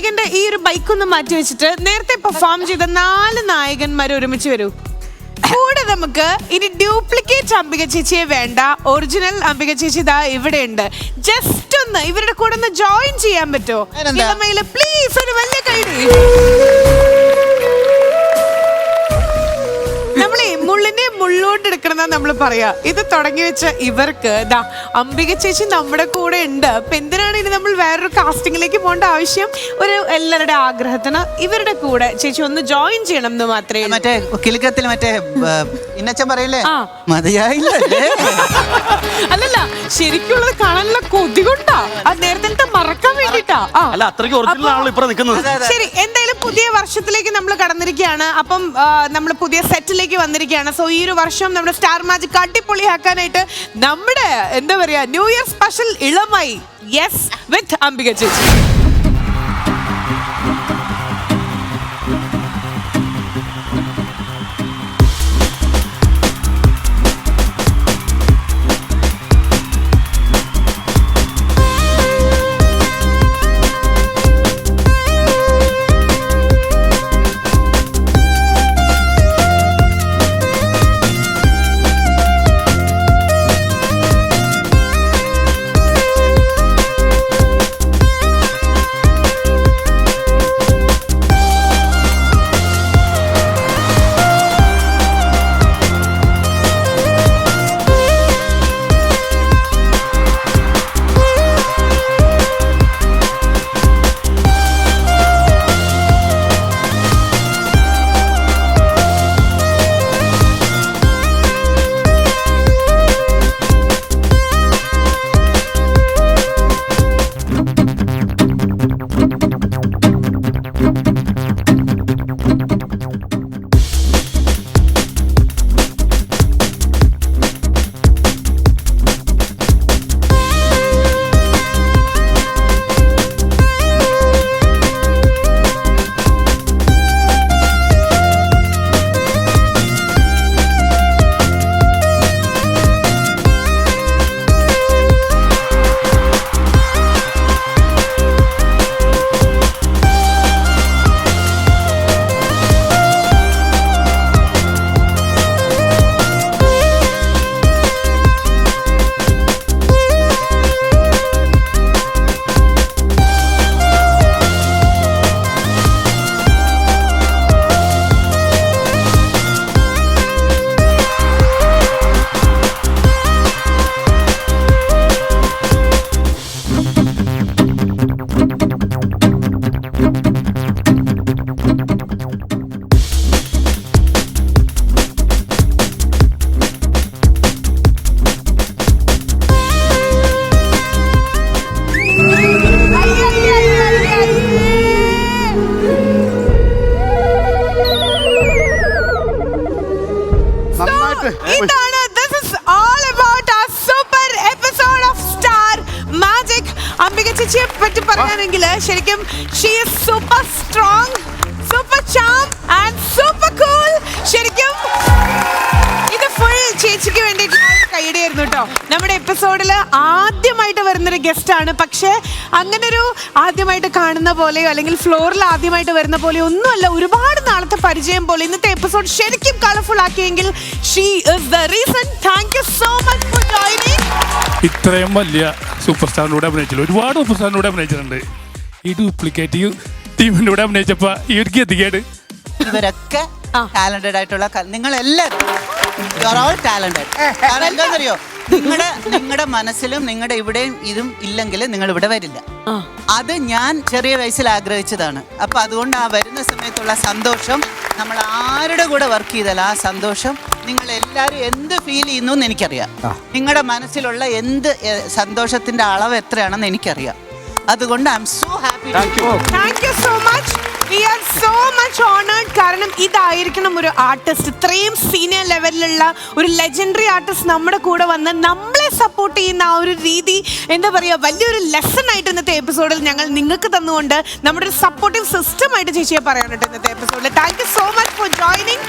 നായകന്റെ ഈ ഒരു ബൈക്ക് ഒന്ന് മാറ്റി വെച്ചിട്ട് നേരത്തെ പെർഫോം ചെയ്ത 4 നായകന്മാർ ഒരുമിച്ച് വരൂ. കൂടെ നമുക്ക് ഇനി ഡ്യൂപ്ലിക്കേറ്റ് അംബിക ചേച്ചിയെ വേണ്ട, ഒറിജിനൽ അംബിക ചേച്ചി ഇതാ ഇവിടെ ഉണ്ട്. ജസ്റ്റ് ഒന്ന് ഇവരുടെ കൂടെ ഒന്ന് ജോയിൻ ചെയ്യാൻ പറ്റുമോ? പ്ലീസ് ഒരു വലിയ കൈഡി. നമ്മളെ മുള്ളിനെ മുള്ളോട്ട് എടുക്കണമെന്നാ നമ്മൾ പറയാ. ഇത് തുടങ്ങി വെച്ച ഇവർക്ക് ദാ അംബിക ചേച്ചി നമ്മുടെ കൂടെ ഉണ്ട്. അപ്പൊ എന്തിനാണ് ഇനി നമ്മൾ വേറൊരു കാസ്റ്റിംഗിലേക്ക് പോകേണ്ട ആവശ്യം? ഒരു എല്ലാവരുടെ ആഗ്രഹത്തിന് ഇവരുടെ കൂടെ ചേച്ചി ഒന്ന് ജോയിൻ ചെയ്യണം എന്ന് മാത്രമേ. മറ്റേ കിലുക്കത്തിൽ മറ്റേ ഇന്നച്ചൻ പറയില്ലേ മതിയായില്ലേ? അല്ലല്ല, ശരിക്കുള്ളത് കാണാനുള്ള കൊതി കൊണ്ടാ, അത് നേരത്തെ മറക്കാൻ വേണ്ടിട്ടാ. ശരി, എന്തായാലും പുതിയ വർഷത്തിലേക്ക് നമ്മൾ കടന്നിരിക്കുകയാണ്. അപ്പം നമ്മൾ പുതിയ സെറ്റിലേക്ക് വന്നിരിക്കുകയാണ്. സോ ഈ ഒരു വർഷം നമ്മുടെ സ്റ്റാർ മാജിക് അടിപൊളിയാക്കാനായിട്ട് നമ്മുടെ എന്താ പറയാ ന്യൂ ഇയർ സ്പെഷ്യൽ ഇളമായി യെസ് വിത്ത് അംബിക ചേച്ചി. ശരിക്കും she is super strong, super charm and super cool. ശരിക്കും ഇത് ഫുൾ ചേച്ചിക്ക് വേണ്ടിയിട്ട് കൈയടിയായിരുന്നു കേട്ടോ. നമ്മുടെ എപ്പിസോഡിൽ ആദ്യമായിട്ട് വരുന്നൊരു ഗസ്റ്റ് ആണ്. പക്ഷേ അങ്ങനൊരു ആദ്യമായിട്ട് കാണുന്ന പോലെയോ അല്ലെങ്കിൽ ഫ്ലോറിൽ ആദ്യമായിട്ട് വരുന്ന പോലെയോ ഒന്നുമല്ല. ഒരുപാട് നാളത്തെ പരിചയം പോലെ ഇന്നത്തെ എപ്പിസോഡ് ശരിക്കും colourful ആക്കിയെങ്കിൽ she is the reason. Thank you so much for joining. ഇത്രയും വലിയ സൂപ്പർ സ്റ്റാറിലൂടെ അഭിനയിച്ചില്ല, ഒരുപാട് സൂപ്പർ സ്റ്റാറിലൂടെ അഭിനയിച്ചിട്ടുണ്ട്. ഈ ഡ്യൂപ്ലിക്കേറ്റ് ടീമിൻ്റെ കൂടെ അഭിനയിച്ചപ്പോ ഈ ഒരു ഗതികേട്. ഇവരൊക്കെ ടാലന്റഡ് ആയിട്ടുള്ള നിങ്ങളെല്ലാവരും കാരണം എന്താണെന്നറിയോ, നിങ്ങളുടെ മനസ്സിലും നിങ്ങളുടെ ഇവിടെയും ഇതും ഇല്ലെങ്കിൽ നിങ്ങൾ ഇവിടെ വരില്ല. അത് ഞാൻ ചെറിയ വയസ്സിൽ ആഗ്രഹിച്ചതാണ്. അപ്പൊ അതുകൊണ്ട് ആ വരുന്ന സമയത്തുള്ള സന്തോഷം, നമ്മൾ ആരുടെ കൂടെ വർക്ക് ചെയ്താൽ ആ സന്തോഷം നിങ്ങൾ എല്ലാവരും എന്ത് ഫീൽ ചെയ്യുന്നു എന്ന് എനിക്കറിയാം. നിങ്ങളുടെ മനസ്സിലുള്ള എന്ത് സന്തോഷത്തിന്റെ അളവ് എത്രയാണെന്ന് എനിക്കറിയാം. അതുകൊണ്ട് I M so happy. Thank you so much. We are so much honored. കാരണം ഇതായിരിക്കണം ഒരു ആർട്ടിസ്റ്റ്, ഇത്രയും സീനിയർ ലെവലിലുള്ള ഒരു ലെജൻഡറി ആർട്ടിസ്റ്റ് നമ്മുടെ കൂടെ വന്ന് നമ്മളെ സപ്പോർട്ട് ചെയ്യുന്ന ആ ഒരു രീതി എന്താ പറയുക, വലിയൊരു ലെസൺ ആയിട്ട് ഇന്നത്തെ എപ്പിസോഡിൽ ഞങ്ങൾ നിങ്ങൾക്ക് തന്നുകൊണ്ട് നമ്മുടെ ഒരു സപ്പോർട്ടീവ് സിസ്റ്റം ആയിട്ട് ചേച്ചിയെ പറയാനുണ്ട് ഇന്നത്തെ എപ്പിസോഡിൽ. Thank you so much for joining.